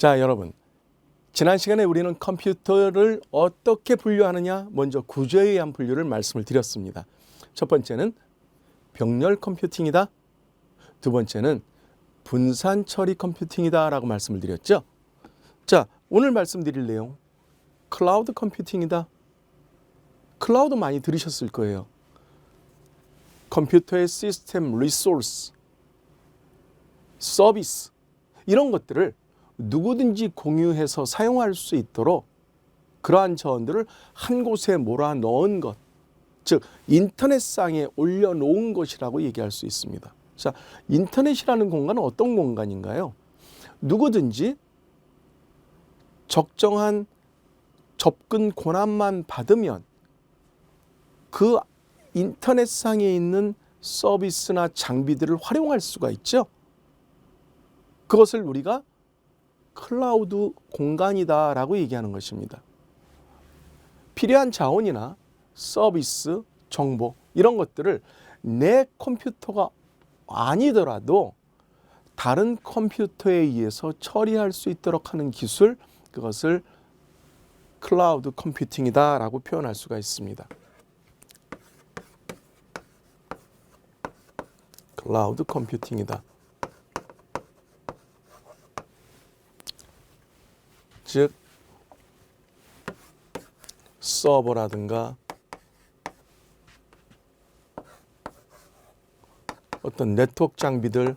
자, 여러분, 지난 시간에 우리는 컴퓨터를 어떻게 분류하느냐, 먼저 구조에 의한 분류를 말씀을 드렸습니다. 첫 번째는 병렬 컴퓨팅이다. 두 번째는 분산 처리 컴퓨팅이다 라고 말씀을 드렸죠. 자, 오늘 말씀드릴 내용, 클라우드 컴퓨팅이다. 클라우드 많이 들으셨을 거예요. 컴퓨터의 시스템 리소스, 서비스, 이런 것들을 누구든지 공유해서 사용할 수 있도록 그러한 자원들을 한 곳에 몰아 넣은 것, 즉 인터넷상에 올려놓은 것이라고 얘기할 수 있습니다. 자, 인터넷이라는 공간은 어떤 공간인가요? 누구든지 적정한 접근 권한만 받으면 그 인터넷상에 있는 서비스나 장비들을 활용할 수가 있죠. 그것을 우리가 클라우드 공간이다라고 얘기하는 것입니다. 필요한 자원이나 서비스, 정보 이런 것들을 내 컴퓨터가 아니더라도 다른 컴퓨터에 의해서 처리할 수 있도록 하는 기술, 그것을 클라우드 컴퓨팅이다라고 표현할 수가 있습니다. 클라우드 컴퓨팅이다. 즉 서버라든가 어떤 네트워크 장비들,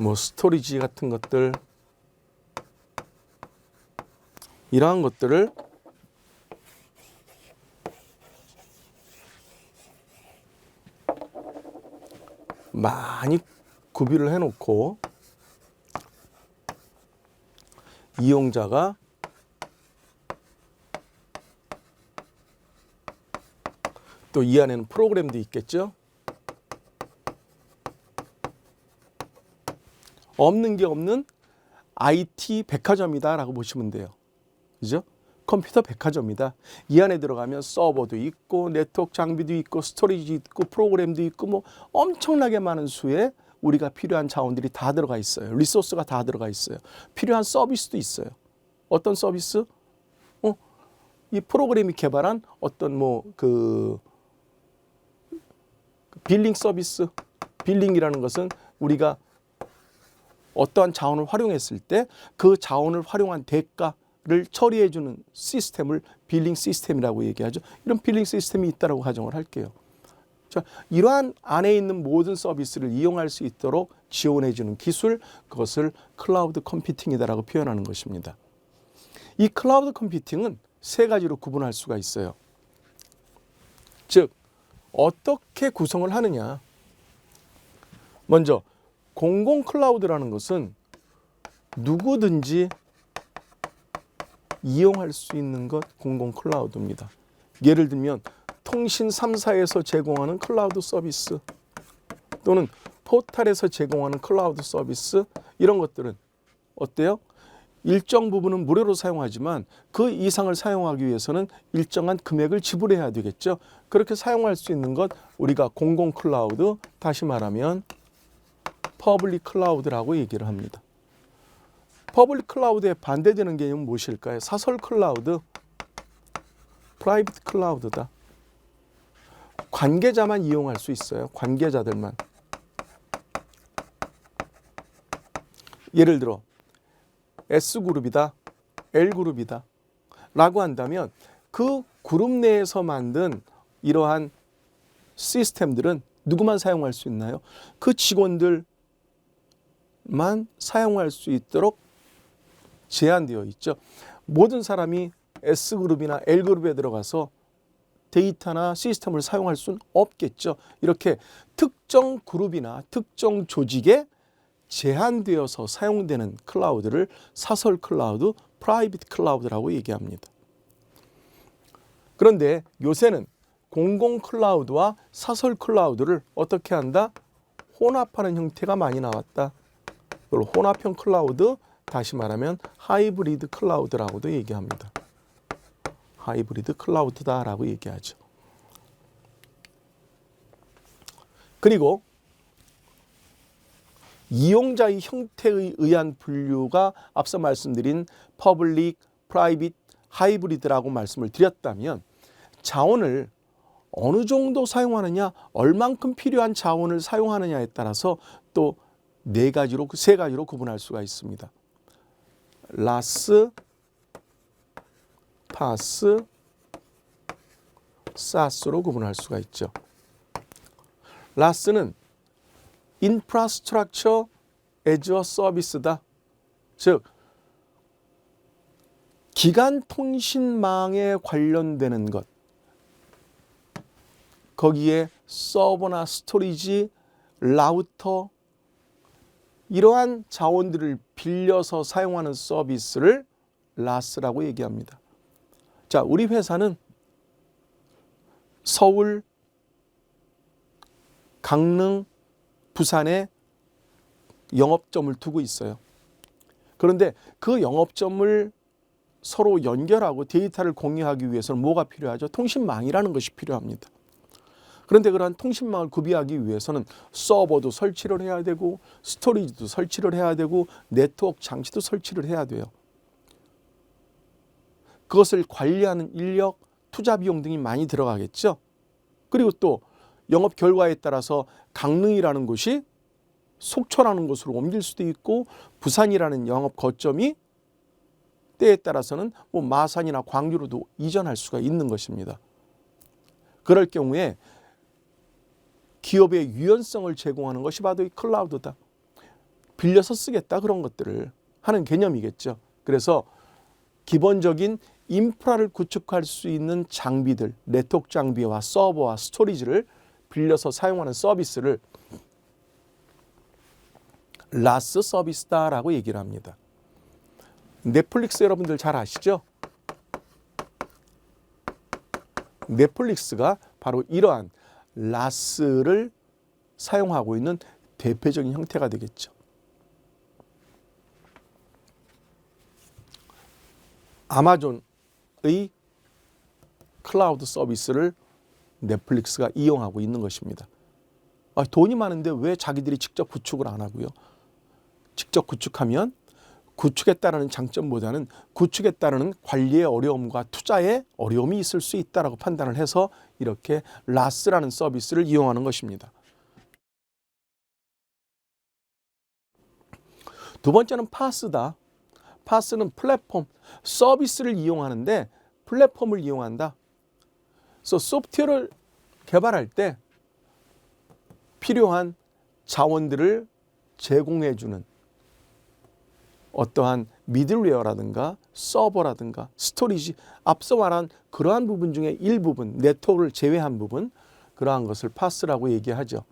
뭐 스토리지 같은 것들, 이러한 것들을 많이 구비를 해놓고 이용자가 또 이 안에는 프로그램도 있겠죠. 없는 게 없는 IT 백화점이다라고 보시면 돼요. 그죠? 컴퓨터 백화점이다. 이 안에 들어가면 서버도 있고 네트워크 장비도 있고 스토리지 있고 프로그램도 있고 뭐 엄청나게 많은 수의 우리가 필요한 자원들이 다 들어가 있어요. 리소스가 다 들어가 있어요. 필요한 서비스도 있어요. 어떤 서비스? 이 프로그램이 개발한 어떤 빌링 서비스. 빌링이라는 것은 우리가 어떠한 자원을 활용했을 때 그 자원을 활용한 대가를 처리해주는 시스템을 빌링 시스템이라고 얘기하죠. 이런 빌링 시스템이 있다고 가정을 할게요. 자, 이러한 안에 있는 모든 서비스를 이용할 수 있도록 지원해주는 기술, 그것을 클라우드 컴퓨팅이다라고 표현하는 것입니다. 이 클라우드 컴퓨팅은 세 가지로 구분할 수가 있어요. 즉, 어떻게 구성을 하느냐. 먼저 공공 클라우드라는 것은 누구든지 이용할 수 있는 것, 공공 클라우드입니다. 예를 들면 통신 3사에서 제공하는 클라우드 서비스 또는 포탈에서 제공하는 클라우드 서비스, 이런 것들은 어때요? 일정 부분은 무료로 사용하지만 그 이상을 사용하기 위해서는 일정한 금액을 지불해야 되겠죠. 그렇게 사용할 수 있는 것, 우리가 공공 클라우드, 다시 말하면 퍼블릭 클라우드라고 얘기를 합니다. 퍼블릭 클라우드에 반대되는 개념은 무엇일까요? 사설 클라우드, 프라이빗 클라우드다. 관계자만 이용할 수 있어요. 관계자들만. 예를 들어 S그룹이다, L그룹이다 라고 한다면 그 그룹 내에서 만든 이러한 시스템들은 누구만 사용할 수 있나요? 그 직원들만 사용할 수 있도록 제한되어 있죠. 모든 사람이 S그룹이나 L그룹에 들어가서 데이터나 시스템을 사용할 수는 없겠죠. 이렇게 특정 그룹이나 특정 조직에 제한되어서 사용되는 클라우드를 사설 클라우드, 프라이빗 클라우드라고 얘기합니다. 그런데 요새는 공공 클라우드와 사설 클라우드를 어떻게 한다? 혼합하는 형태가 많이 나왔다. 이걸 혼합형 클라우드, 다시 말하면 하이브리드 클라우드라고도 얘기합니다. 하이브리드 클라우드다라고 얘기하죠. 그리고 이용자의 형태에 의한 분류가 앞서 말씀드린 퍼블릭, 프라이빗, 하이브리드라고 말씀을 드렸다면 자원을 어느 정도 사용하느냐, 얼만큼 필요한 자원을 사용하느냐에 따라서 또 세 가지로 구분할 수가 있습니다. 라스, 파스, 사스로 구분할 수가 있죠. 라스는 Infrastructure as a Service다. 즉 기간 통신망에 관련되는 것, 거기에 서버나 스토리지, 라우터 이러한 자원들을 빌려서 사용하는 서비스를 라스라고 얘기합니다. 자, 우리 회사는 서울, 강릉, 부산에 영업점을 두고 있어요. 그런데 그 영업점을 서로 연결하고 데이터를 공유하기 위해서는 뭐가 필요하죠? 통신망이라는 것이 필요합니다. 그런데 그러한 통신망을 구비하기 위해서는 서버도 설치를 해야 되고 스토리지도 설치를 해야 되고 네트워크 장치도 설치를 해야 돼요. 그것을 관리하는 인력, 투자 비용 등이 많이 들어가겠죠. 그리고 또 영업 결과에 따라서 강릉이라는 곳이 속초라는 곳으로 옮길 수도 있고 부산이라는 영업 거점이 때에 따라서는 뭐 마산이나 광주로도 이전할 수가 있는 것입니다. 그럴 경우에 기업의 유연성을 제공하는 것이 바로 이 클라우드다. 빌려서 쓰겠다, 그런 것들을 하는 개념이겠죠. 그래서 기본적인 인프라를 구축할 수 있는 장비들, 네트워크 장비와 서버와 스토리지를 빌려서 사용하는 서비스를 라스 서비스다라고 얘기를 합니다. 넷플릭스 여러분들 잘 아시죠? 넷플릭스가 바로 이러한 라스를 사용하고 있는 대표적인 형태가 되겠죠. 아마존의 클라우드 서비스를 넷플릭스가 이용하고 있는 것입니다. 돈이 많은데 왜 자기들이 직접 구축을 안 하고요? 직접 구축하면 구축에 따르는 장점보다는 구축에 따르는 관리의 어려움과 투자의 어려움이 있을 수 있다라고 판단을 해서 이렇게 라스라는 서비스를 이용하는 것입니다. 두 번째는 파스다. 파스는 플랫폼, 서비스를 이용하는데 플랫폼을 이용한다. 그래서 소프트웨어를 개발할 때 필요한 자원들을 제공해주는 어떠한 미들웨어라든가 서버라든가 스토리지, 앞서 말한 그러한 부분 중에 일부분, 네트워크를 제외한 부분, 그러한 것을 파스라고 얘기하죠.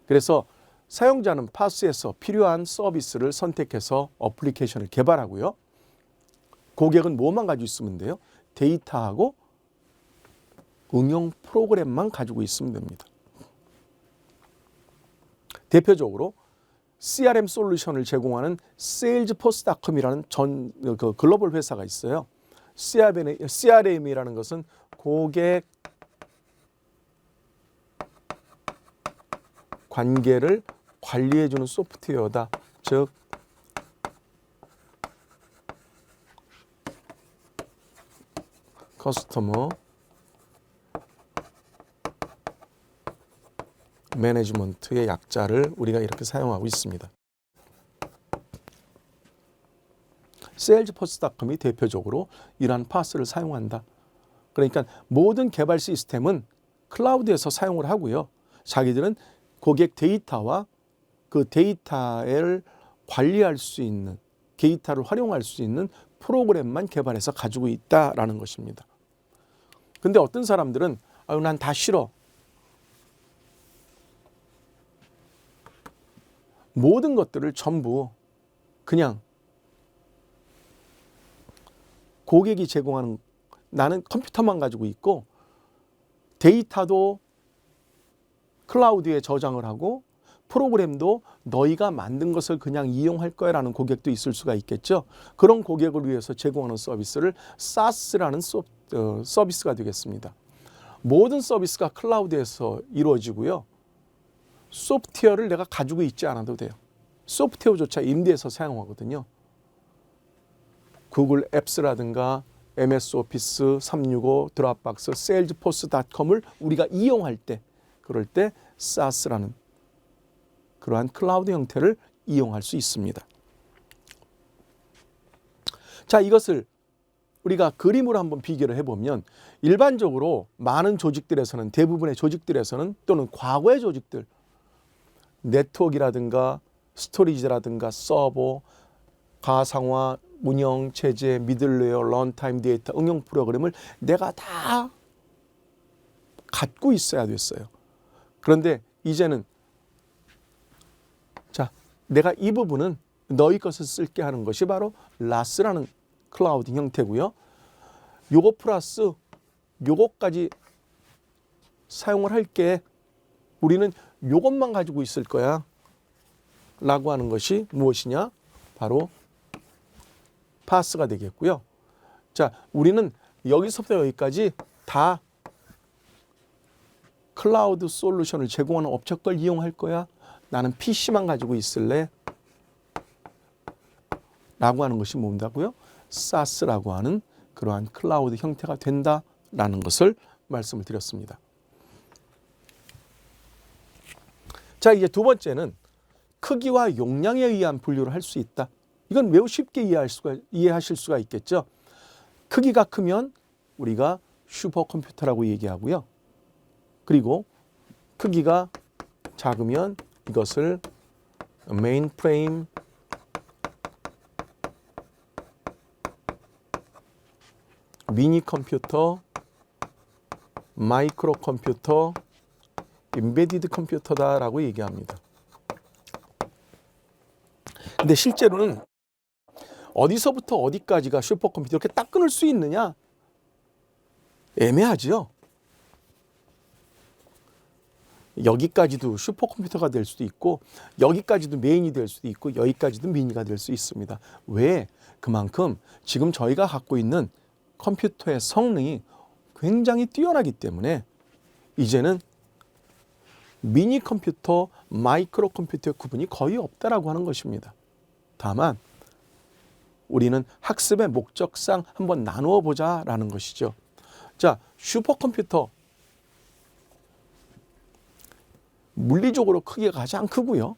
그래서 사용자는 파스에서 필요한 서비스를 선택해서 어플리케이션을 개발하고요. 고객은 뭐만 가지고 있으면 돼요? 데이터하고 응용 프로그램만 가지고 있으면 됩니다. 대표적으로 CRM 솔루션을 제공하는 세일즈포스닷컴이라는 글로벌 회사가 있어요. CRM이라는 것은 고객 관계를 관리해주는 소프트웨어다. 즉 커스터머 매니지먼트의 약자를 우리가 이렇게 사용하고 있습니다. 세일즈포스닷컴이 대표적으로 이러한 파스를 사용한다. 그러니까 모든 개발 시스템은 클라우드에서 사용을 하고요. 자기들은 고객 데이터와 그 데이터를 관리할 수 있는, 데이터를 활용할 수 있는 프로그램만 개발해서 가지고 있다라는 것입니다. 근데 어떤 사람들은 난 다 싫어. 모든 것들을 전부 그냥 고객이 제공하는, 나는 컴퓨터만 가지고 있고 데이터도 클라우드에 저장을 하고 프로그램도 너희가 만든 것을 그냥 이용할 거야 라는 고객도 있을 수가 있겠죠. 그런 고객을 위해서 제공하는 서비스를 SaaS라는 서비스가 되겠습니다. 모든 서비스가 클라우드에서 이루어지고요. 소프트웨어를 내가 가지고 있지 않아도 돼요. 소프트웨어조차 임대해서 사용하거든요. 구글 앱스라든가 MS 오피스 365, 드랍박스, 세일즈포스닷컴을 우리가 이용할 때, 그럴 때 SaaS라는 그러한 클라우드 형태를 이용할 수 있습니다. 자, 이것을 우리가 그림으로 한번 비교를 해보면 일반적으로 많은 조직들에서는, 대부분의 조직들에서는 또는 과거의 조직들, 네트워크라든가 스토리지라든가 서버, 가상화, 운영, 체제, 미들웨어, 런타임 데이터, 응용 프로그램을 내가 다 갖고 있어야 됐어요. 그런데 이제는 자, 내가 이 부분은 너희 것을 쓸게 하는 것이 바로 라스라는 클라우드 형태고요. 요거 플러스 요거까지 사용을 할게. 우리는 요것만 가지고 있을 거야 라고 하는 것이 무엇이냐? 바로 파스가 되겠고요. 자, 우리는 여기서부터 여기까지 다 클라우드 솔루션을 제공하는 업체 걸 이용할 거야. 나는 PC만 가지고 있을래? 라고 하는 것이 뭔다고요? SaaS라고 하는 그러한 클라우드 형태가 된다라는 것을 말씀을 드렸습니다. 자, 이제 두 번째는 크기와 용량에 의한 분류를 할 수 있다. 이건 매우 쉽게 이해하실 수가 있겠죠. 크기가 크면 우리가 슈퍼컴퓨터라고 얘기하고요. 그리고 크기가 작으면 이것을 메인프레임, 미니 컴퓨터, 마이크로 컴퓨터, 임베디드 컴퓨터다라고 얘기합니다. 근데 실제로는 어디서부터 어디까지가 슈퍼컴퓨터 이렇게 딱 끊을 수 있느냐? 애매하죠. 여기까지도 슈퍼컴퓨터가 될 수도 있고 여기까지도 메인이 될 수도 있고 여기까지도 미니가 될 수 있습니다. 왜? 그만큼 지금 저희가 갖고 있는 컴퓨터의 성능이 굉장히 뛰어나기 때문에 이제는 미니 컴퓨터, 마이크로 컴퓨터의 구분이 거의 없다라고 하는 것입니다. 다만 우리는 학습의 목적상 한번 나누어 보자라는 것이죠. 자, 슈퍼컴퓨터 물리적으로 크기가 가장 크고요.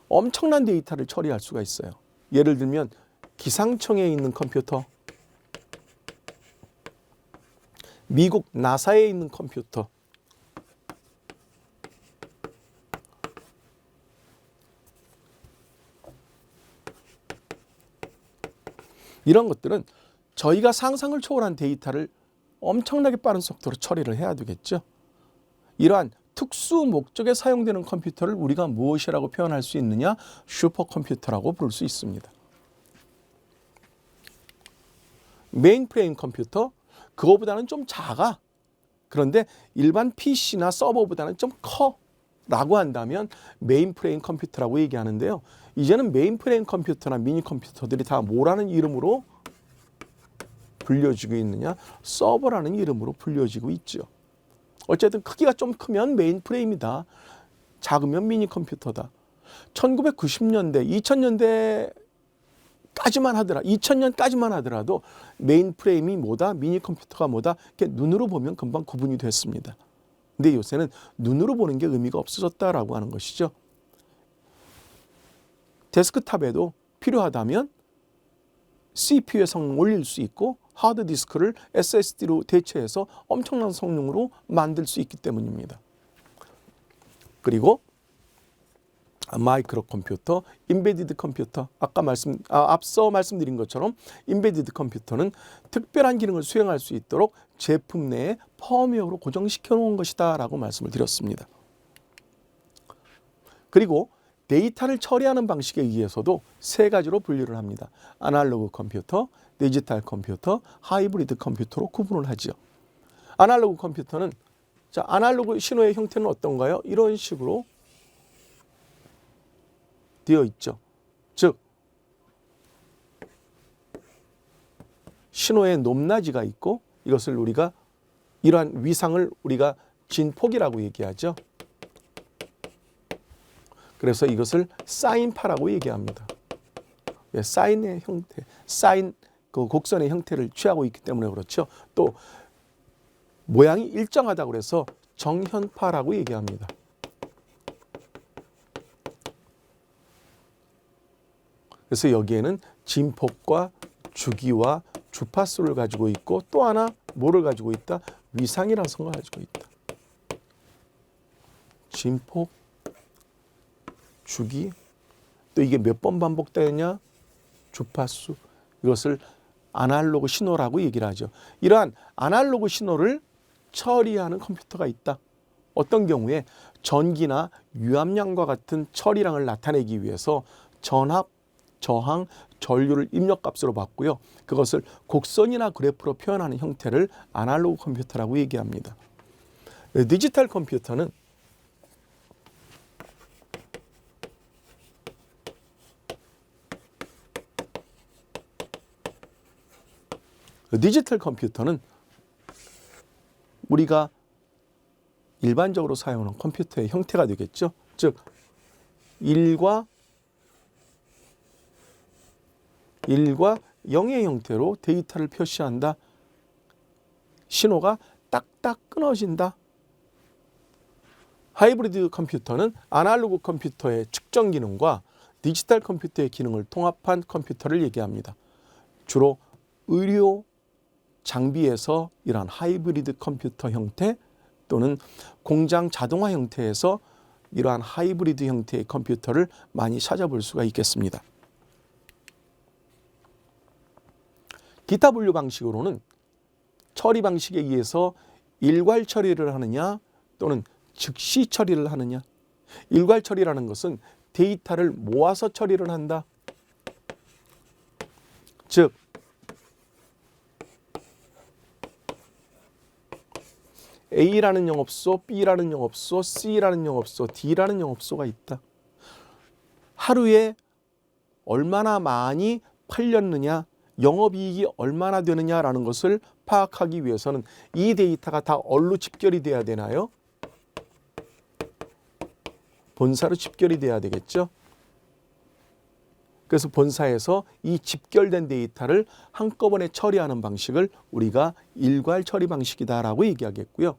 엄청난 데이터를 처리할 수가 있어요. 예를 들면 기상청에 있는 컴퓨터, 미국 나사에 있는 컴퓨터, 이런 것들은 저희가 상상을 초월한 데이터를 엄청나게 빠른 속도로 처리를 해야 되겠죠. 이러한 특수 목적에 사용되는 컴퓨터를 우리가 무엇이라고 표현할 수 있느냐? 슈퍼컴퓨터라고 부를 수 있습니다. 메인프레임 컴퓨터, 그거보다는 좀 작아. 그런데 일반 PC나 서버보다는 좀 커라고 한다면 메인프레임 컴퓨터라고 얘기하는데요. 이제는 메인프레임 컴퓨터나 미니 컴퓨터들이 다 뭐라는 이름으로 불려지고 있느냐? 서버라는 이름으로 불려지고 있죠. 어쨌든 크기가 좀 크면 메인프레임이다. 작으면 미니 컴퓨터다. 1990년대, 2000년까지만 하더라도 메인프레임이 뭐다, 미니 컴퓨터가 뭐다, 이렇게 눈으로 보면 금방 구분이 됐습니다. 근데 요새는 눈으로 보는 게 의미가 없어졌다라고 하는 것이죠. 데스크탑에도 필요하다면 CPU의 성능을 올릴 수 있고 하드디스크를 SSD로 대체해서 엄청난 성능으로 만들 수 있기 때문입니다. 그리고 마이크로 컴퓨터, 임베디드 컴퓨터, 앞서 말씀드린 것처럼 임베디드 컴퓨터는 특별한 기능을 수행할 수 있도록 제품 내에 펌웨어로 고정시켜 놓은 것이다 라고 말씀을 드렸습니다. 그리고 데이터를 처리하는 방식에 의해서도 세 가지로 분류를 합니다. 아날로그 컴퓨터, 디지털 컴퓨터, 하이브리드 컴퓨터로 구분을 하죠. 아날로그 컴퓨터는, 자, 아날로그 신호의 형태는 어떤가요? 이런 식으로 되어 있죠. 즉 신호의 높낮이가 있고 이것을 우리가 이러한 위상을 우리가 진폭이라고 얘기하죠. 그래서 이것을 사인파라고 얘기합니다. 예, 사인의 형태, 사인 그 곡선의 형태를 취하고 있기 때문에 그렇죠. 또 모양이 일정하다고 그래서 정현파라고 얘기합니다. 그래서 여기에는 진폭과 주기와 주파수를 가지고 있고 또 하나 뭐를 가지고 있다? 위상이라는 걸 가지고 있다. 진폭, 주기, 또 이게 몇 번 반복되느냐? 주파수. 이것을 아날로그 신호라고 얘기를 하죠. 이러한 아날로그 신호를 처리하는 컴퓨터가 있다. 어떤 경우에 전기나 유압량과 같은 처리량을 나타내기 위해서 전압, 저항, 전류를 입력값으로 받고요. 그것을 곡선이나 그래프로 표현하는 형태를 아날로그 컴퓨터라고 얘기합니다. 디지털 컴퓨터는 우리가 일반적으로 사용하는 컴퓨터의 형태가 되겠죠. 즉 1과 0의 형태로 데이터를 표시한다. 신호가 딱딱 끊어진다. 하이브리드 컴퓨터는 아날로그 컴퓨터의 측정 기능과 디지털 컴퓨터의 기능을 통합한 컴퓨터를 얘기합니다. 주로 의료 장비에서 이러한 하이브리드 컴퓨터 형태 또는 공장 자동화 형태에서 이러한 하이브리드 형태의 컴퓨터를 많이 찾아볼 수가 있겠습니다. 기타 분류 방식으로는 처리 방식에 의해서 일괄 처리를 하느냐 또는 즉시 처리를 하느냐. 일괄 처리라는 것은 데이터를 모아서 처리를 한다. 즉 A라는 영업소, B라는 영업소, C라는 영업소, D라는 영업소가 있다. 하루에 얼마나 많이 팔렸느냐, 영업이익이 얼마나 되느냐라는 것을 파악하기 위해서는 이 데이터가 다 어디로 집결이 돼야 되나요? 본사로 집결이 돼야 되겠죠. 그래서 본사에서 이 집결된 데이터를 한꺼번에 처리하는 방식을 우리가 일괄 처리 방식이다라고 얘기하겠고요.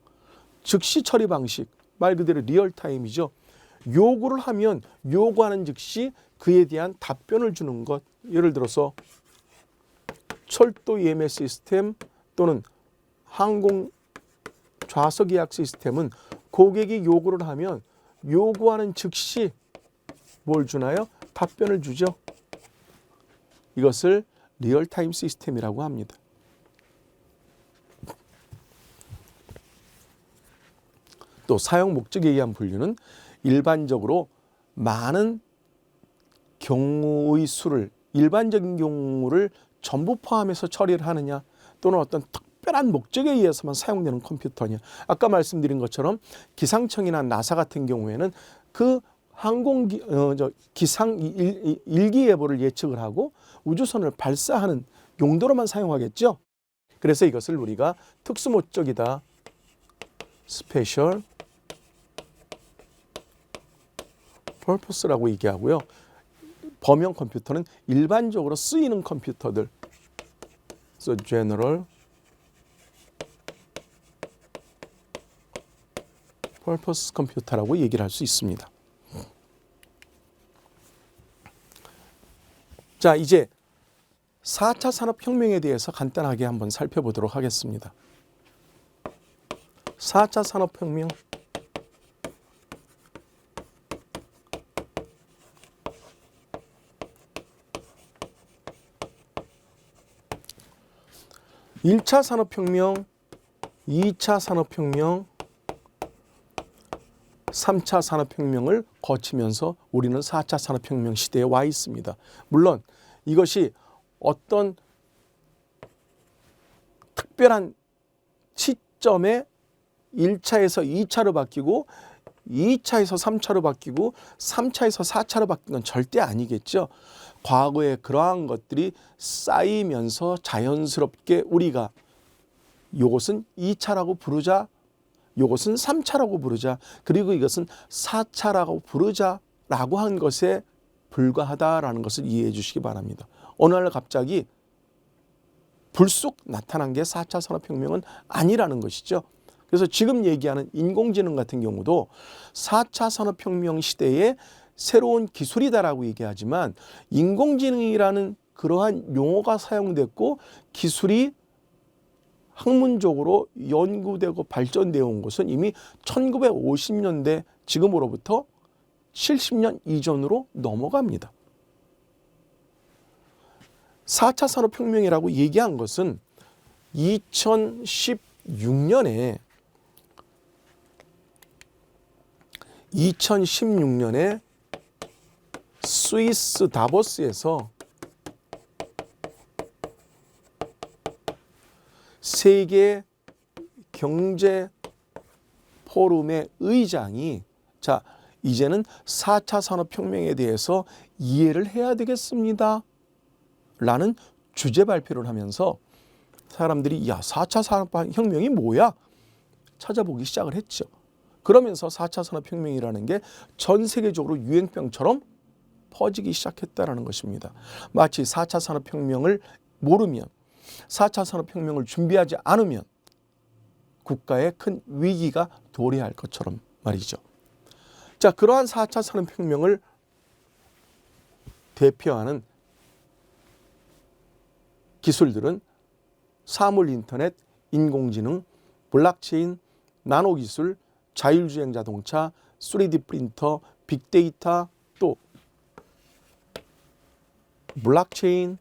즉시 처리 방식, 말 그대로 리얼타임이죠. 요구를 하면 요구하는 즉시 그에 대한 답변을 주는 것. 예를 들어서 철도 EMS 시스템 또는 항공 좌석 예약 시스템은 고객이 요구를 하면 요구하는 즉시 뭘 주나요? 답변을 주죠. 이것을 리얼타임 시스템이라고 합니다. 또 사용 목적에 의한 분류는 일반적으로 많은 경우의 수를 일반적인 경우를 전부 포함해서 처리를 하느냐 또는 어떤 특별한 목적에 의해서만 사용되는 컴퓨터냐. 아까 말씀드린 것처럼 기상청이나 나사 같은 경우에는 그 기상 일기예보를 예측을 하고 우주선을 발사하는 용도로만 사용하겠죠. 그래서 이것을 우리가 특수 목적이다. 스페셜 퍼포스라고 얘기하고요. 범용 컴퓨터는 일반적으로 쓰이는 컴퓨터들. So general purpose 컴퓨터라고 얘기를 할 수 있습니다. 자, 이제 4차 산업혁명에 대해서 간단하게 한번 살펴보도록 하겠습니다. 4차 산업혁명. (1차) 산업혁명, (2차) 산업혁명, (3차) 산업혁명을 거치면서 우리는 4차 산업혁명 시대에 와 있습니다. 물론 이것이 어떤 특별한 시점에 1차에서 2차로 바뀌고 2차에서 3차로 바뀌고 3차에서 4차로 바뀐 건 절대 아니겠죠. 과거에 그러한 것들이 쌓이면서 자연스럽게 우리가 이것은 2차라고 부르자, 이것은 3차라고 부르자, 그리고 이것은 4차라고 부르자 라고 한 것에 불과하다라는 것을 이해해 주시기 바랍니다. 어느 날 갑자기 불쑥 나타난 게 4차 산업혁명은 아니라는 것이죠. 그래서 지금 얘기하는 인공지능 같은 경우도 4차 산업혁명 시대의 새로운 기술이다라고 얘기하지만 인공지능이라는 그러한 용어가 사용됐고 기술이 학문적으로 연구되고 발전되어 온 것은 이미 1950년대 지금으로부터 70년 이전으로 넘어갑니다. 4차 산업혁명이라고 얘기한 것은 2016년에 스위스 다보스에서 세계 경제 포럼의 의장이 자, 이제는 4차 산업혁명에 대해서 이해를 해야 되겠습니다. 라는 주제 발표를 하면서 사람들이 4차 산업혁명이 뭐야? 찾아보기 시작을 했죠. 그러면서 4차 산업혁명이라는 게 전 세계적으로 유행병처럼 퍼지기 시작했다는 것입니다. 마치 4차 산업혁명을 모르면 4차 산업혁명을 준비하지 않으면 국가에 큰 위기가 도래할 것처럼 말이죠. 자, 그러한 4차 산업혁명을 대표하는 기술들은 사물 인터넷, 인공지능, 블록체인, 나노기술, 자율주행 자동차, 3D 프린터, 빅데이터, 또 블록체인,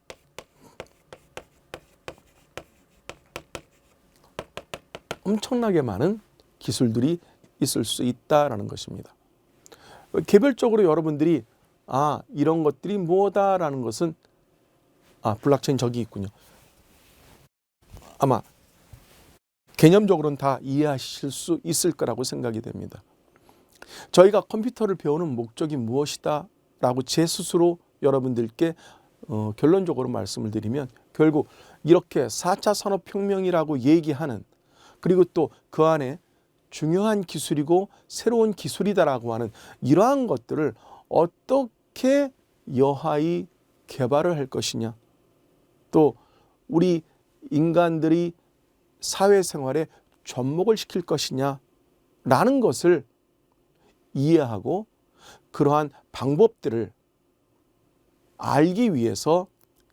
엄청나게 많은 기술들이 있을 수 있다라는 것입니다. 개별적으로 여러분들이 이런 것들이 뭐다라는 것은 블록체인 저기 있군요. 아마 개념적으로는 다 이해하실 수 있을 거라고 생각이 됩니다. 저희가 컴퓨터를 배우는 목적이 무엇이다 라고 제 스스로 여러분들께 결론적으로 말씀을 드리면 결국 이렇게 4차 산업혁명이라고 얘기하는 그리고 또 그 안에 중요한 기술이고 새로운 기술이다라고 하는 이러한 것들을 어떻게 여하이 개발을 할 것이냐, 또 우리 인간들이 사회생활에 접목을 시킬 것이냐라는 것을 이해하고 그러한 방법들을 알기 위해서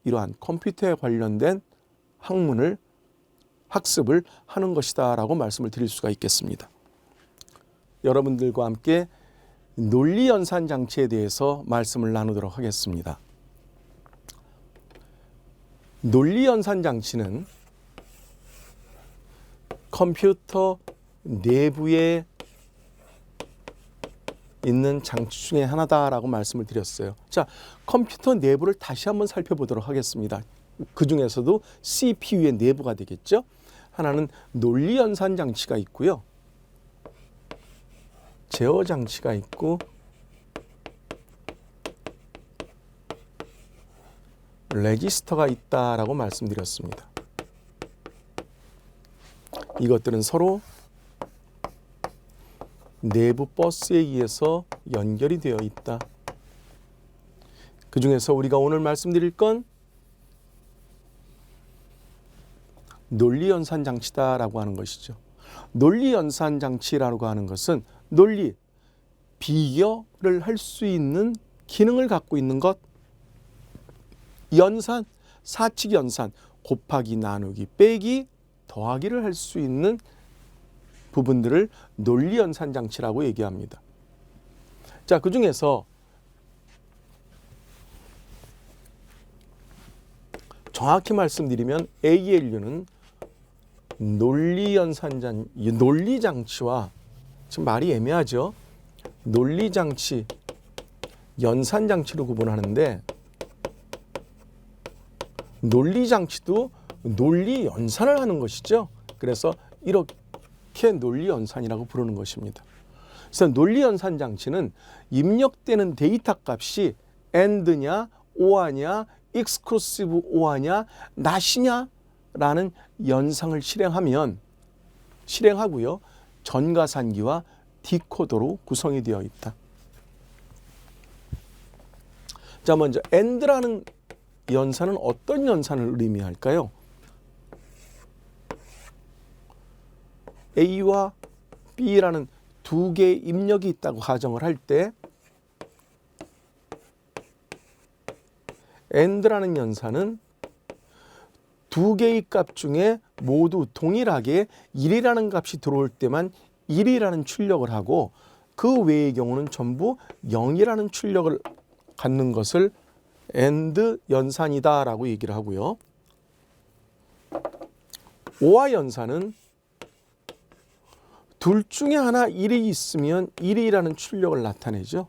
이러한 컴퓨터에 관련된 학습을 하는 것이다 라고 말씀을 드릴 수가 있겠습니다. 여러분들과 함께 논리연산장치에 대해서 말씀을 나누도록 하겠습니다. 논리연산장치는 컴퓨터 내부에 있는 장치 중에 하나다라고 말씀을 드렸어요. 자, 컴퓨터 내부를 다시 한번 살펴보도록 하겠습니다. 그 중에서도 CPU의 내부가 되겠죠. 하나는 논리연산 장치가 있고요. 제어 장치가 있고 레지스터가 있다라고 말씀드렸습니다. 이것들은 서로 내부 버스에 의해서 연결이 되어 있다. 그 중에서 우리가 오늘 말씀드릴 건 논리연산 장치다라고 하는 것이죠. 논리연산 장치라고 하는 것은 논리, 비교를 할 수 있는 기능을 갖고 있는 것, 연산, 사칙 연산, 곱하기, 나누기, 빼기, 더하기를 할 수 있는 부분들을 논리연산 장치라고 얘기합니다. 자, 그 중에서 정확히 말씀드리면 ALU는 논리장치와 지금 말이 애매하죠. 논리장치, 연산장치로 구분하는데 논리장치도 논리연산을 하는 것이죠. 그래서 이렇게 논리연산이라고 부르는 것입니다. 그래서 논리연산 장치는 입력되는 데이터 값이 AND냐, OR냐, exclusive OR냐, NOT이냐 라는 연상을 실행하고요. 전가산기와 디코더로 구성이 되어 있다. 자, 먼저 and라는 연산은 어떤 연산을 의미할까요? A와 B라는 두 개의 입력이 있다고 가정을 할 때 and라는 연산은 두 개의 값 중에 모두 동일하게 1이라는 값이 들어올 때만 1이라는 출력을 하고 그 외의 경우는 전부 0이라는 출력을 갖는 것을 AND 연산이다라고 얘기를 하고요. OR 연산은 둘 중에 하나 1이 있으면 1이라는 출력을 나타내죠.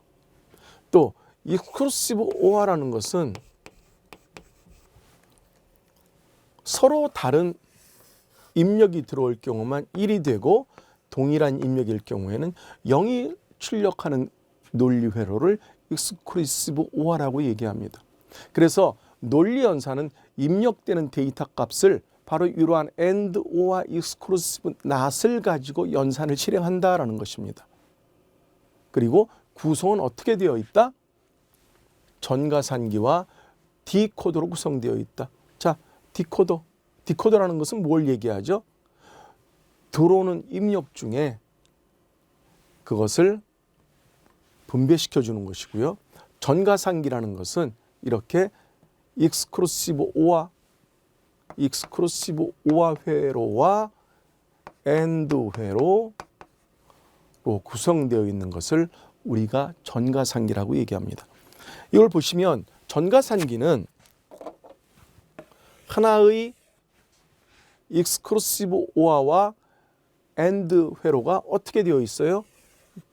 또 exclusive OR라는 것은 서로 다른 입력이 들어올 경우만 1이 되고 동일한 입력일 경우에는 0이 출력하는 논리 회로를 exclusive OR라고 얘기합니다. 그래서 논리 연산은 입력되는 데이터 값을 바로 이러한 AND, OR, exclusive not을 가지고 연산을 실행한다라는 것입니다. 그리고 구성은 어떻게 되어 있다? 전가산기와 디코더로 구성되어 있다. 자, 디코더라는 것은 뭘 얘기하죠? 들어오는 입력 중에 그것을 분배시켜 주는 것이고요. 전가산기라는 것은 이렇게 exclusive OR 회로와 AND 회로로 구성되어 있는 것을 우리가 전가산기라고 얘기합니다. 이걸 보시면 전가산기는 하나의 exclusive OR와 AND 회로가 어떻게 되어 있어요?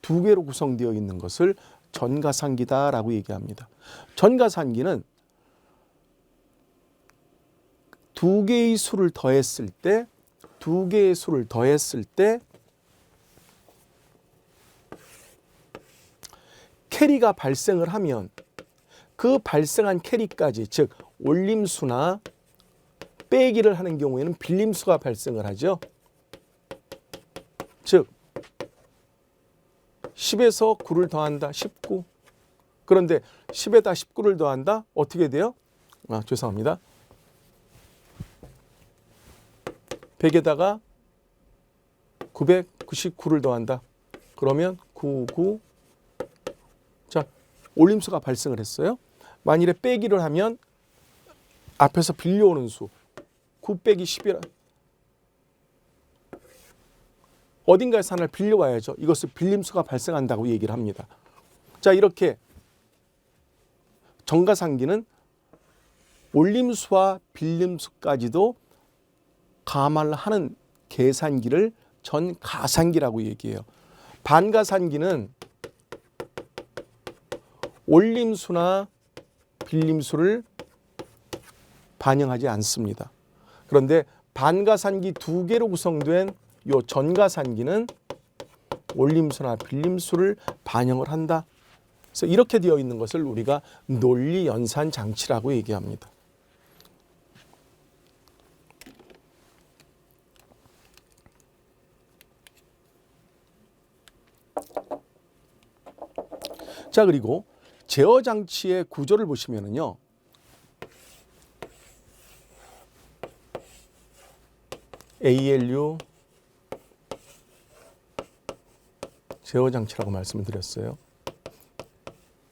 두 개로 구성되어 있는 것을 전가산기다라고 얘기합니다. 전가산기는 두 개의 수를 더했을 때 캐리가 발생을 하면 그 발생한 캐리까지, 즉 올림수나 빼기를 하는 경우에는 빌림수가 발생을 하죠. 즉 10에서 9를 더한다. 19. 그런데 10에다 19를 더한다. 어떻게 돼요? 죄송합니다. 100에다가 999를 더한다. 그러면 99. 자, 올림수가 발생을 했어요. 만일에 빼기를 하면 앞에서 빌려오는 수 9 빼기 10이라 어딘가에서 하나를 빌려와야죠. 이것을 빌림수가 발생한다고 얘기를 합니다. 자, 이렇게 전가산기는 올림수와 빌림수까지도 감안을 하는 계산기를 전가산기라고 얘기해요. 반가산기는 올림수나 빌림수를 반영하지 않습니다. 그런데 반가산기 두 개로 구성된 요 전가산기는 올림수나 빌림수를 반영을 한다. 그래서 이렇게 되어 있는 것을 우리가 논리 연산 장치라고 얘기합니다. 자, 그리고 제어 장치의 구조를 보시면은요. ALU 제어 장치라고 말씀을 드렸어요.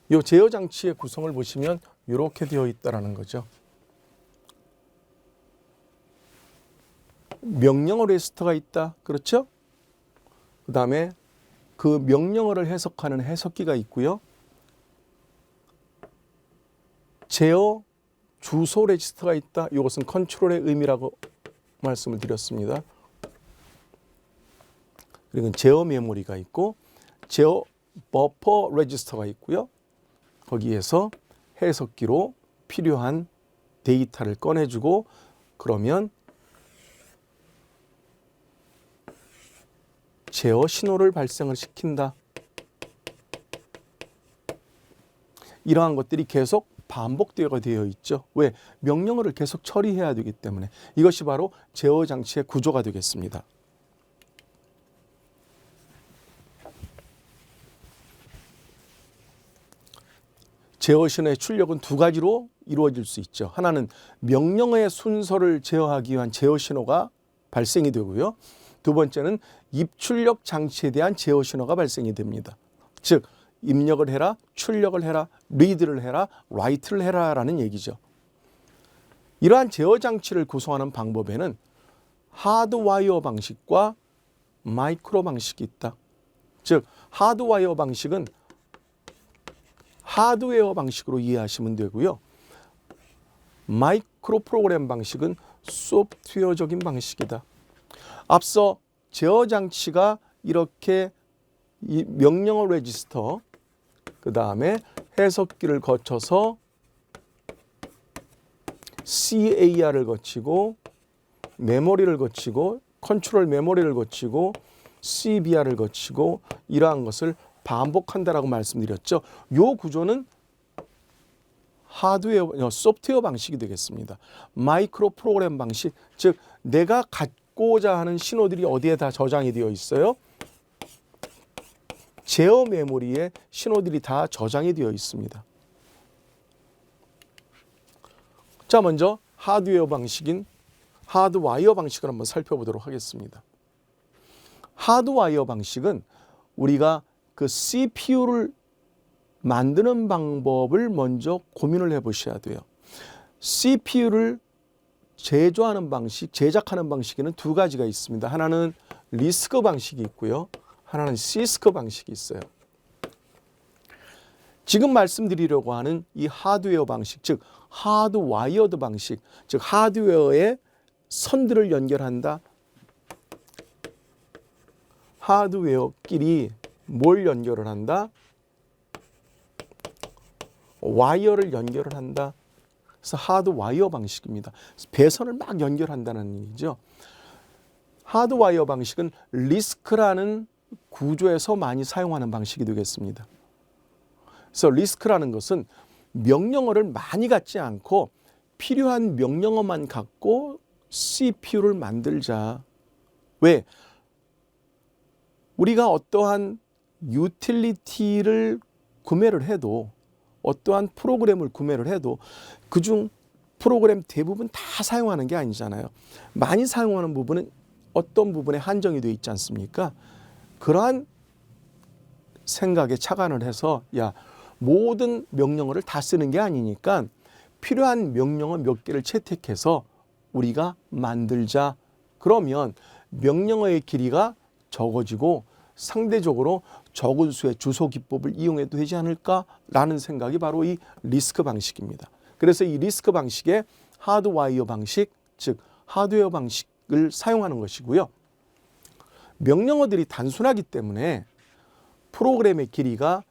이 제어 장치의 구성을 보시면 이렇게 되어 있다라는 거죠. 명령어 레지스터가 있다. 그렇죠? 그 다음에 그 명령어를 해석하는 해석기가 있고요. 제어 주소 레지스터가 있다. 이것은 컨트롤의 의미라고 말씀을 드렸습니다. 그리고 제어 메모리가 있고 제어 버퍼 레지스터가 있고요. 거기에서 해석기로 필요한 데이터를 꺼내주고 그러면 제어 신호를 발생을 시킨다. 이러한 것들이 계속 반복되어 되어 있죠. 왜? 명령어를 계속 처리해야 되기 때문에. 이것이 바로 제어 장치의 구조가 되겠습니다. 제어 신호의 출력은 두 가지로 이루어질 수 있죠. 하나는 명령어의 순서를 제어하기 위한 제어 신호가 발생이 되고요. 두 번째는 입출력 장치에 대한 제어 신호가 발생이 됩니다. 즉 입력을 해라, 출력을 해라, 리드를 해라, 라이트를 해라라는 얘기죠. 이러한 제어 장치를 구성하는 방법에는 하드와이어 방식과 마이크로 방식이 있다. 즉 하드와이어 방식은 하드웨어 방식으로 이해하시면 되고요. 마이크로 프로그램 방식은 소프트웨어적인 방식이다. 앞서 제어 장치가 이렇게 이 명령어 레지스터, 그 다음에 해석기를 거쳐서 CAR을 거치고 메모리를 거치고 컨트롤 메모리를 거치고 CBR을 거치고 이러한 것을 반복한다라고 말씀드렸죠. 이 구조는 하드웨어, 소프트웨어 방식이 되겠습니다. 마이크로 프로그램 방식, 즉 내가 갖고자 하는 신호들이 어디에 다 저장이 되어 있어요? 제어 메모리에 신호들이 다 저장이 되어 있습니다. 자, 먼저 하드웨어 방식인 하드와이어 방식을 한번 살펴보도록 하겠습니다. 하드와이어 방식은 우리가 그 CPU를 만드는 방법을 먼저 고민을 해보셔야 돼요. CPU를 제조하는 방식, 제작하는 방식에는 두 가지가 있습니다. 하나는 리스크 방식이 있고요. 하나는 시스크 방식이 있어요. 지금 말씀드리려고 하는 이 하드웨어 방식, 즉 하드와이어드 방식, 즉 하드웨어에 선들을 연결한다. 하드웨어끼리 뭘 연결을 한다? 와이어를 연결을 한다. 그래서 하드와이어 방식입니다. 배선을 막 연결한다는 얘기죠. 하드와이어 방식은 리스크라는 구조에서 많이 사용하는 방식이 되겠습니다. 그래서 리스크라는 것은 명령어를 많이 갖지 않고 필요한 명령어만 갖고 CPU를 만들자. 왜? 우리가 어떠한 유틸리티를 구매를 해도, 어떠한 프로그램을 구매를 해도 그중 프로그램 대부분 다 사용하는 게 아니잖아요. 많이 사용하는 부분은 어떤 부분에 한정이 되어 있지 않습니까? 그러한 생각에 착안을 해서 모든 명령어를 다 쓰는 게 아니니까 필요한 명령어 몇 개를 채택해서 우리가 만들자. 그러면 명령어의 길이가 적어지고 상대적으로 적은 수의 주소 기법을 이용해도 되지 않을까라는 생각이 바로 이 리스크 방식입니다. 그래서 이 리스크 방식의 하드와이어 방식, 즉 하드웨어 방식을 사용하는 것이고요. 명령어들이 단순하기 때문에 프로그램의 길이가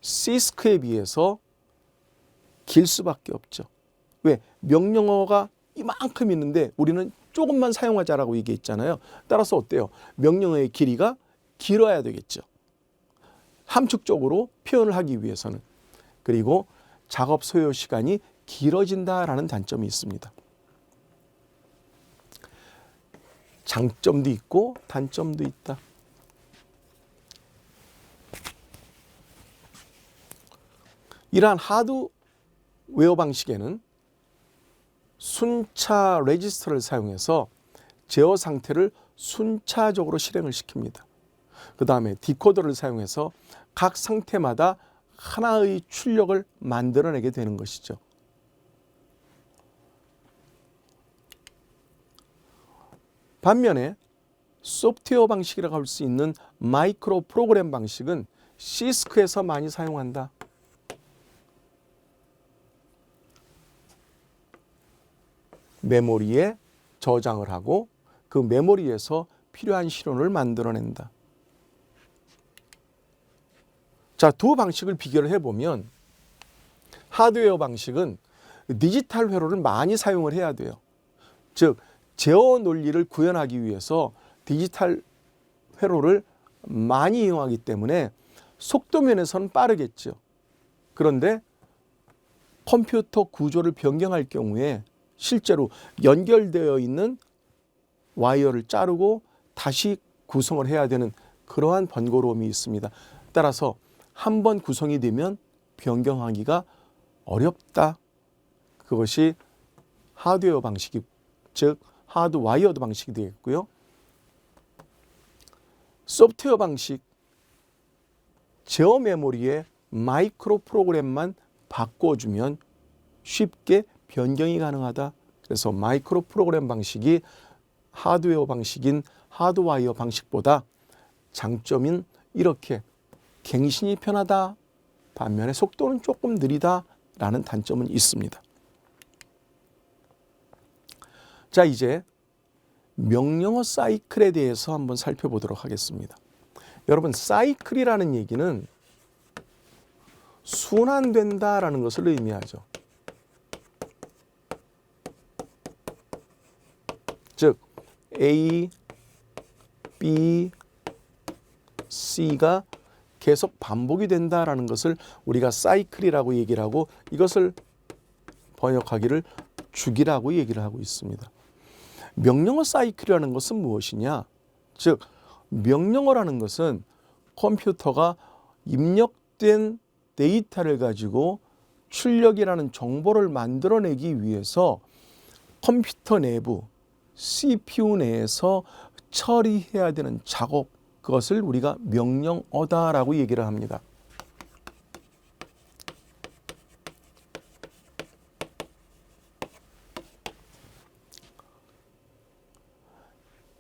시스크에 비해서 길 수밖에 없죠. 왜? 명령어가 이만큼 있는데 우리는 조금만 사용하자라고 얘기했잖아요. 따라서 어때요? 명령어의 길이가 길어야 되겠죠. 함축적으로 표현을 하기 위해서는. 그리고 작업 소요 시간이 길어진다라는 단점이 있습니다. 장점도 있고 단점도 있다. 이러한 하드웨어 방식에는 순차 레지스터를 사용해서 제어 상태를 순차적으로 실행을 시킵니다. 그 다음에 디코더를 사용해서 각 상태마다 하나의 출력을 만들어내게 되는 것이죠. 반면에 소프트웨어 방식이라고 할 수 있는 마이크로 프로그램 방식은 시스크에서 많이 사용한다. 메모리에 저장을 하고 그 메모리에서 필요한 신호를 만들어낸다. 자, 두 방식을 비교를 해보면 하드웨어 방식은 디지털 회로를 많이 사용을 해야 돼요. 즉 제어 논리를 구현하기 위해서 디지털 회로를 많이 이용하기 때문에 속도 면에서는 빠르겠죠. 그런데 컴퓨터 구조를 변경할 경우에 실제로 연결되어 있는 와이어를 자르고 다시 구성을 해야 되는 그러한 번거로움이 있습니다. 따라서 한 번 구성이 되면 변경하기가 어렵다. 그것이 하드웨어 방식이, 즉 하드와이어드 방식이 되겠고요. 소프트웨어 방식, 제어 메모리에 마이크로 프로그램만 바꿔주면 쉽게 변경이 가능하다. 그래서 마이크로 프로그램 방식이 하드웨어 방식인 하드와이어 방식보다 장점인 이렇게 갱신이 편하다. 반면에 속도는 조금 느리다라는 단점은 있습니다. 자, 이제 명령어 사이클에 대해서 한번 살펴보도록 하겠습니다. 여러분, 사이클이라는 얘기는 순환된다라는 것을 의미하죠. 즉 A, B, C가 계속 반복이 된다라는 것을 우리가 사이클이라고 얘기를 하고, 이것을 번역하기를 주기라고 얘기를 하고 있습니다. 명령어 사이클이라는 것은 무엇이냐? 즉 명령어라는 것은 컴퓨터가 입력된 데이터를 가지고 출력이라는 정보를 만들어내기 위해서 컴퓨터 내부 CPU 내에서 처리해야 되는 작업, 그것을 우리가 명령어다라고 얘기를 합니다.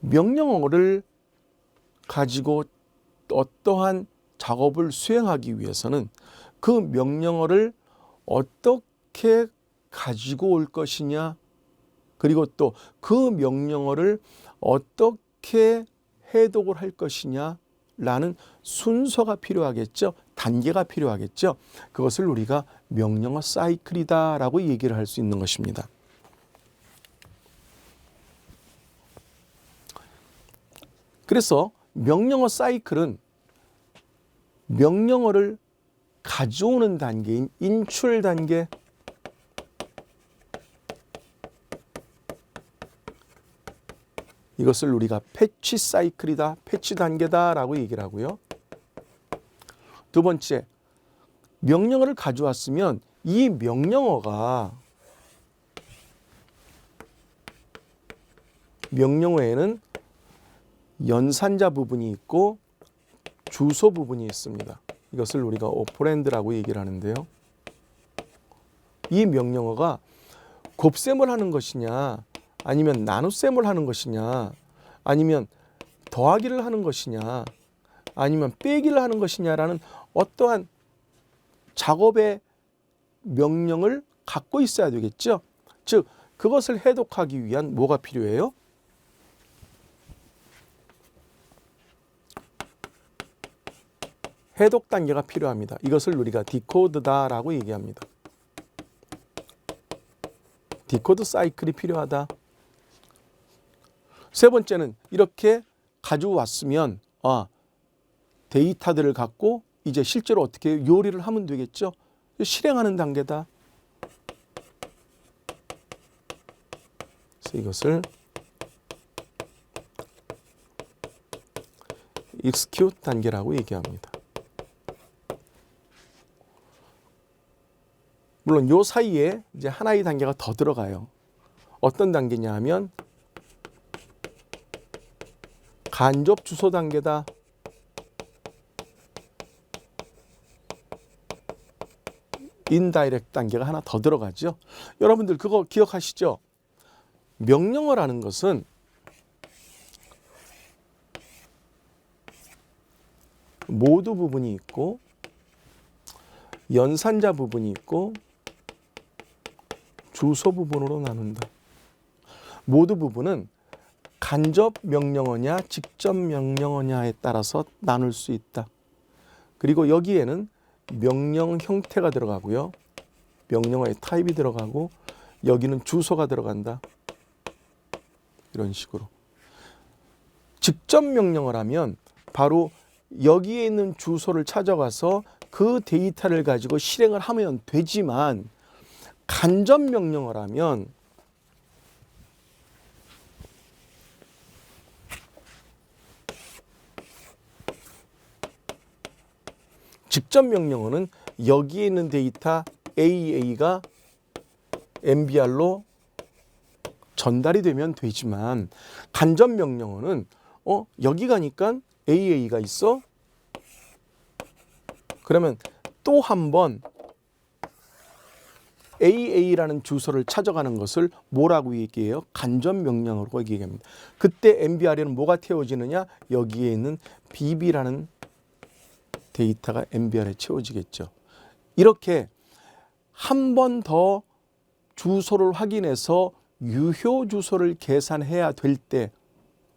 명령어를 가지고 어떠한 작업을 수행하기 위해서는 그 명령어를 어떻게 가지고 올 것이냐, 그리고 또 그 명령어를 어떻게 해독을 할 것이냐라는 순서가 필요하겠죠. 단계가 필요하겠죠. 그것을 우리가 명령어 사이클이다라고 얘기를 할 수 있는 것입니다. 그래서 명령어 사이클은 명령어를 가져오는 단계인 인출 단계, 이것을 우리가 패치 사이클이다, 패치 단계다라고 얘기를 하고요. 두 번째, 명령어를 가져왔으면 이 명령어에는 연산자 부분이 있고 주소 부분이 있습니다. 이것을 우리가 오퍼랜드라고 얘기를 하는데요. 이 명령어가 곱셈을 하는 것이냐, 아니면 나눗셈을 하는 것이냐, 아니면 더하기를 하는 것이냐, 아니면 빼기를 하는 것이냐라는 어떠한 작업의 명령을 갖고 있어야 되겠죠. 즉 그것을 해독하기 위한 뭐가 필요해요? 해독 단계가 필요합니다. 이것을 우리가 디코드다라고 얘기합니다. 디코드 사이클이 필요하다. 세 번째는 이렇게 가지고 왔으면 데이터들을 갖고 이제 실제로 어떻게 요리를 하면 되겠죠. 실행하는 단계다. 그래서 이것을 execute 단계라고 얘기합니다. 물론 요 사이에 이제 하나의 단계가 더 들어가요. 어떤 단계냐 하면 간접 주소 단계다. 인다이렉트 단계가 하나 더 들어가죠. 여러분들 그거 기억하시죠? 명령어라는 것은 모두 부분이 있고 연산자 부분이 있고 주소 부분으로 나눈다. 모두 부분은 간접 명령어냐 직접 명령어냐에 따라서 나눌 수 있다. 그리고 여기에는 명령 형태가 들어가고요. 명령어의 타입이 들어가고 여기는 주소가 들어간다. 이런 식으로. 직접 명령어라면 바로 여기에 있는 주소를 찾아가서 그 데이터를 가지고 실행을 하면 되지만, 간접 명령어라면 직접 명령어는 여기에 있는 데이터 AA가 MBR로 전달이 되면 되지만 간접 명령어는 여기 가니까 AA가 있어. 그러면 또 한 번 AA라는 주소를 찾아가는 것을 뭐라고 얘기해요? 간접 명령어로 얘기합니다. 그때 MBR에는 뭐가 태워지느냐? 여기에 있는 BB라는 데이터가 MBR에 채워지겠죠. 이렇게 한 번 더 주소를 확인해서 유효 주소를 계산해야 될 때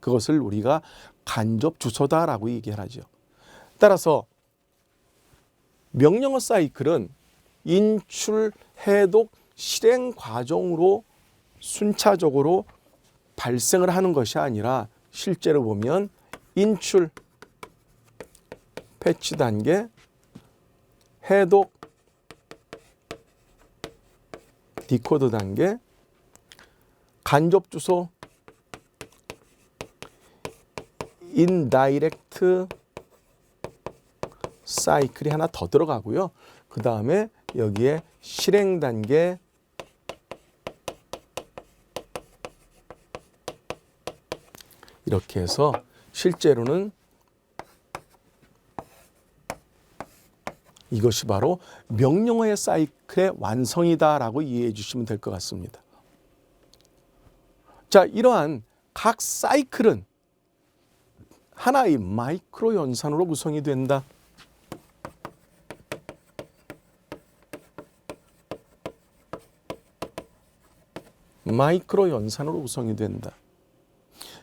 그것을 우리가 간접 주소다라고 얘기를 하죠. 따라서 명령어 사이클은 인출, 해독, 실행 과정으로 순차적으로 발생을 하는 것이 아니라 실제로 보면 인출, 패치 단계, 해독, 디코드 단계, 간접 주소, 인다이렉트 사이클이 하나 더 들어가고요. 그 다음에 여기에 실행 단계, 이렇게 해서 실제로는 이것이 바로 명령어의 사이클의 완성이다라고 이해해 주시면 될 것 같습니다. 자, 이러한 각 사이클은 하나의 마이크로 연산으로 구성이 된다. 마이크로 연산으로 구성이 된다.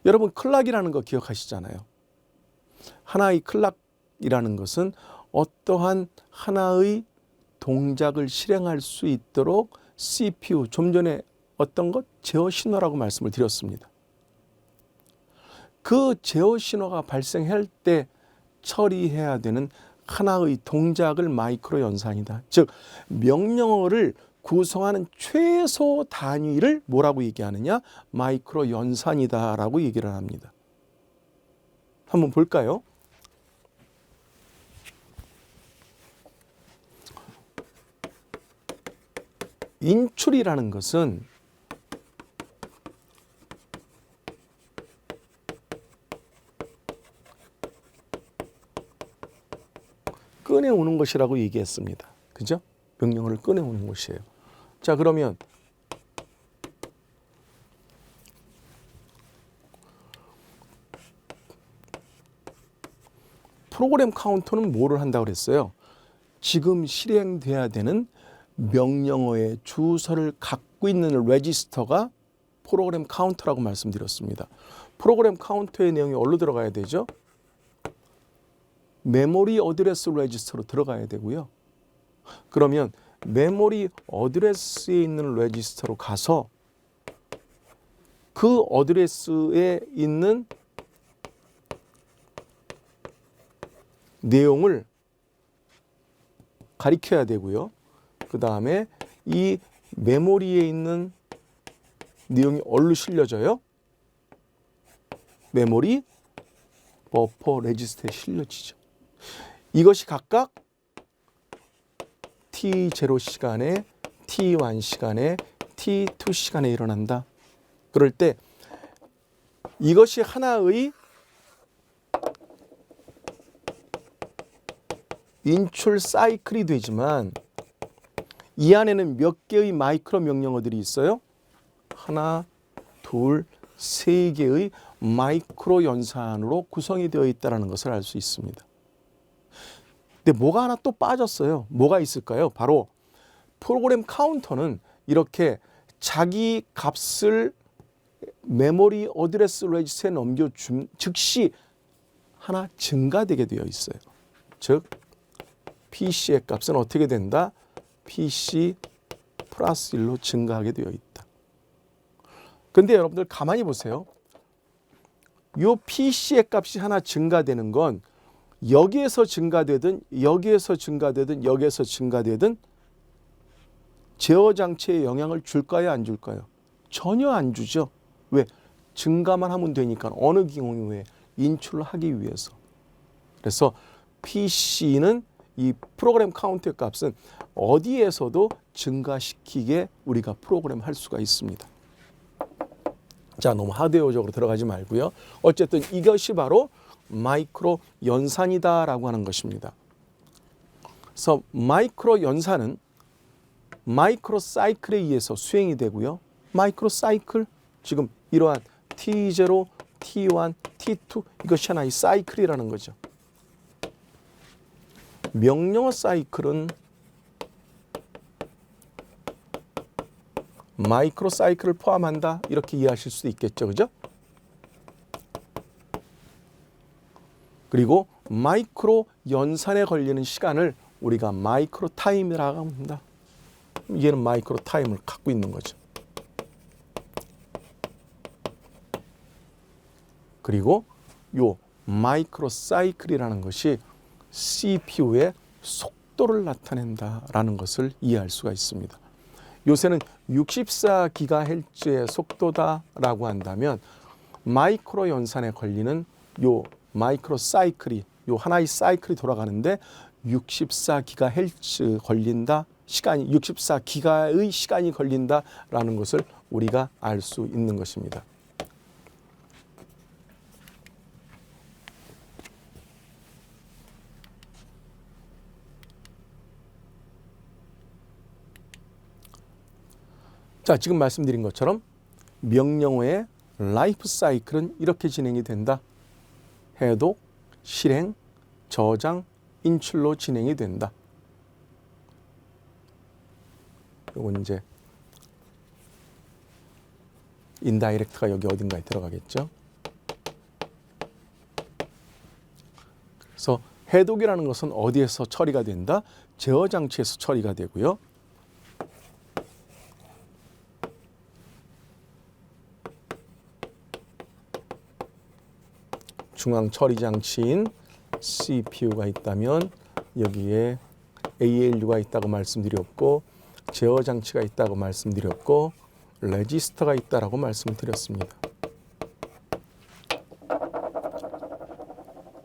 여러분 클락이라는 거 기억하시잖아요. 하나의 클락이라는 것은 어떠한 하나의 동작을 실행할 수 있도록 CPU, 좀 전에 어떤 것? 제어 신호라고 말씀을 드렸습니다. 그 제어 신호가 발생할 때 처리해야 되는 하나의 동작을 마이크로 연산이다. 즉 명령어를 구성하는 최소 단위를 뭐라고 얘기하느냐? 마이크로 연산이다라고 얘기를 합니다. 한번 볼까요? 인출이라는 것은 꺼내오는 것이라고 얘기했습니다. 그죠? 명령어를 꺼내오는 것이에요. 자, 그러면 프로그램 카운터는 뭐를 한다고 그랬어요? 지금 실행돼야 되는 명령어의 주소를 갖고 있는 레지스터가 프로그램 카운터라고 말씀드렸습니다. 프로그램 카운터의 내용이 어디로 들어가야 되죠? 메모리 어드레스 레지스터로 들어가야 되고요. 그러면 메모리 어드레스에 있는 레지스터로 가서 그 어드레스에 있는 내용을 가리켜야 되고요. 그 다음에 이 메모리에 있는 내용이 어디로 실려져요? 메모리 버퍼 레지스터에 실려지죠. 이것이 각각 T0 시간에, T1 시간에, T2 시간에 일어난다. 그럴 때 이것이 하나의 인출 사이클이 되지만 이 안에는 몇 개의 마이크로 명령어들이 있어요? 하나, 둘, 세 개의 마이크로 연산으로 구성이 되어 있다는 것을 알 수 있습니다. 근데 뭐가 하나 또 빠졌어요. 뭐가 있을까요? 바로 프로그램 카운터는 이렇게 자기 값을 메모리 어드레스 레지스터에 넘겨준 즉시 하나 증가되게 되어 있어요. 즉 PC의 값은 어떻게 된다? PC 플러스 1로 증가하게 되어 있다. 근데 여러분들 가만히 보세요. 이 PC의 값이 하나 증가되는 건 여기에서 증가되든 여기에서 증가되든 여기에서 증가되든 제어 장치에 영향을 줄까요? 안 줄까요? 전혀 안 주죠. 왜? 증가만 하면 되니까. 어느 경우에 인출을 하기 위해서. 그래서 PC는 이 프로그램 카운트의 값은 어디에서도 증가시키게 우리가 프로그램할 수가 있습니다. 자, 너무 하드웨어적으로 들어가지 말고요. 어쨌든 이것이 바로 마이크로 연산이다라고 하는 것입니다. 그래서 마이크로 연산은 마이크로 사이클에 의해서 수행이 되고요. 마이크로 사이클, 지금 이러한 T0, T1, T2 이것이 하나의 사이클이라는 거죠. 명령어 사이클은 마이크로 사이클을 포함한다 이렇게 이해하실 수도 있겠죠. 그죠? 그리고 마이크로 연산에 걸리는 시간을 우리가 마이크로 타임이라고 합니다. 얘는 마이크로 타임을 갖고 있는 거죠. 그리고 요 마이크로 사이클이라는 것이 CPU의 속도를 나타낸다라는 것을 이해할 수가 있습니다. 요새는 64GHz의 속도다라고 한다면 마이크로 연산에 걸리는 요 마이크로 사이클이 요 하나의 사이클이 돌아가는데 64GHz 걸린다 시간이 64기가의 시간이 걸린다라는 것을 우리가 알 수 있는 것입니다. 자, 지금 말씀드린 것처럼 명령어의 라이프 사이클은 이렇게 진행이 된다. 해독, 실행, 저장, 인출로 진행이 된다. 이건 이제 인다이렉트가 여기 어딘가에 들어가겠죠. 그래서 해독이라는 것은 어디에서 처리가 된다? 제어 장치에서 처리가 되고요. 중앙 처리 장치인 CPU가 있다면 여기에 ALU가 있다고 말씀드렸고 제어 장치가 있다고 말씀드렸고 레지스터가 있다라고 말씀드렸습니다.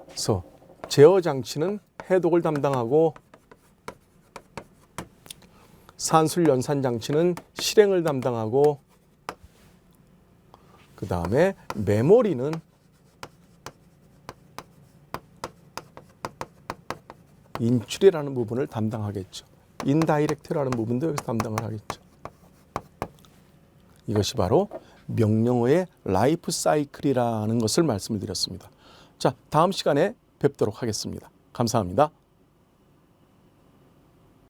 그래서 제어 장치는 해독을 담당하고 산술 연산 장치는 실행을 담당하고 그 다음에 메모리는 인출이라는 부분을 담당하겠죠. 인다이렉트라는 부분도 여기서 담당을 하겠죠. 이것이 바로 명령어의 라이프 사이클이라는 것을 말씀을 드렸습니다. 자, 다음 시간에 뵙도록 하겠습니다. 감사합니다.